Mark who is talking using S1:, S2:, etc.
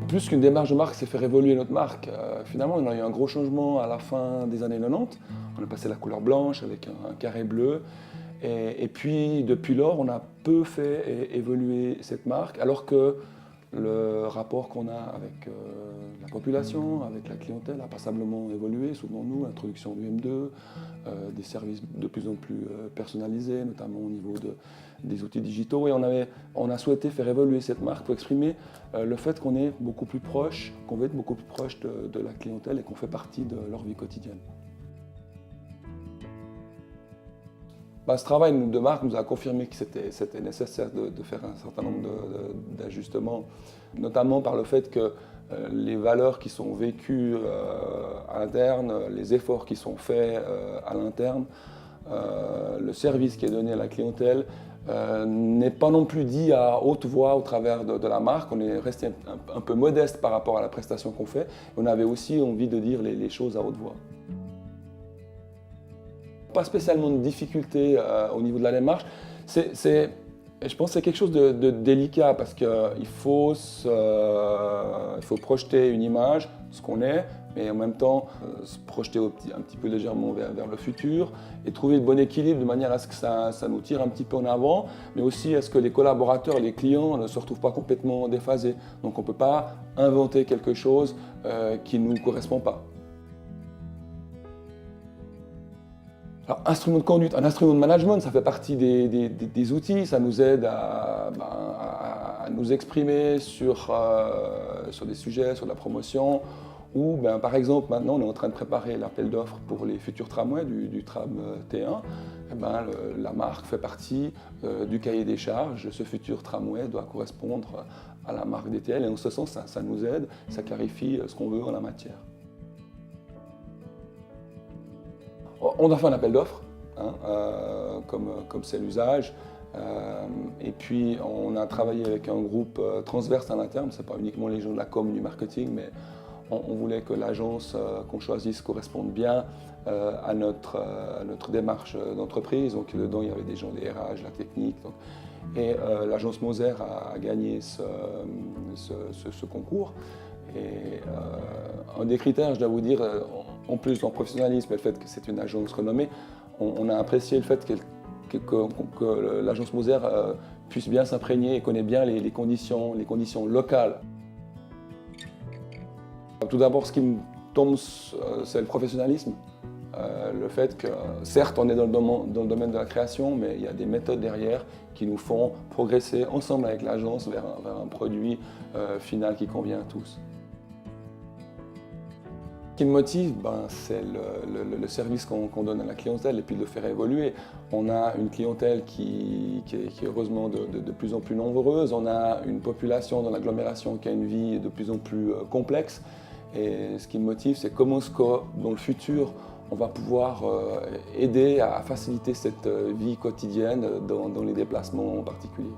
S1: Plus qu'une démarche de marque, c'est faire évoluer notre marque. Finalement, on a eu un gros changement à la fin des années 90. On a passé la couleur blanche avec un carré bleu. Et puis, depuis lors, on a peu fait évoluer cette marque, alors que le rapport qu'on a avec la population, avec la clientèle, a passablement évolué, souvenons-nous, l'introduction du M2, des services de plus en plus personnalisés, notamment au niveau des outils digitaux. Et on a souhaité faire évoluer cette marque pour exprimer le fait qu'on est beaucoup plus proche, qu'on veut être beaucoup plus proche de la clientèle et qu'on fait partie de leur vie quotidienne. Ce travail de marque nous a confirmé que c'était nécessaire de faire un certain nombre d'ajustements, notamment par le fait que les valeurs qui sont vécues à l'interne, les efforts qui sont faits à l'interne, le service qui est donné à la clientèle n'est pas non plus dit à haute voix au travers de la marque. On est resté un peu modeste par rapport à la prestation qu'on fait. On avait aussi envie de dire les choses à haute voix. Pas spécialement de difficulté au niveau de la démarche. Je pense que c'est quelque chose de délicat parce qu'il faut projeter une image, ce qu'on est, mais en même temps se projeter un petit peu légèrement vers le futur et trouver le bon équilibre de manière à ce que ça nous tire un petit peu en avant, mais aussi à ce que les collaborateurs, les clients ne se retrouvent pas complètement déphasés. Donc on ne peut pas inventer quelque chose qui ne nous correspond pas. Alors, instrument de conduite, un instrument de management, ça fait partie des outils, ça nous aide à nous exprimer sur des sujets, sur la promotion, ou par exemple maintenant on est en train de préparer l'appel d'offres pour les futurs tramways du tram T1. La marque fait partie du cahier des charges, ce futur tramway doit correspondre à la marque DTL et en ce sens ça nous aide, ça clarifie ce qu'on veut en la matière. On a fait un appel d'offres, comme c'est l'usage. Et puis on a travaillé avec un groupe transverse à l'interne, ce n'est pas uniquement les gens de la com, du marketing, mais on voulait que l'agence qu'on choisisse corresponde bien à notre démarche d'entreprise. Donc dedans il y avait des gens des RH, la technique. Et l'agence Moser a gagné ce concours. Et un des critères, je dois vous dire, en plus de professionnalisme et le fait que c'est une agence renommée, on a apprécié le fait que l'agence Moser puisse bien s'imprégner et connaît bien les conditions locales. Tout d'abord, ce qui me tombe, c'est le professionnalisme. Le fait que, certes, on est dans le domaine de la création, mais il y a des méthodes derrière qui nous font progresser ensemble avec l'agence vers un produit final qui convient à tous. Ce qui me motive, c'est le service qu'on donne à la clientèle et puis de le faire évoluer. On a une clientèle qui est heureusement de plus en plus nombreuse. On a une population dans l'agglomération qui a une vie de plus en plus complexe. Et ce qui me motive, c'est comment dans le futur, on va pouvoir aider à faciliter cette vie quotidienne dans les déplacements en particulier.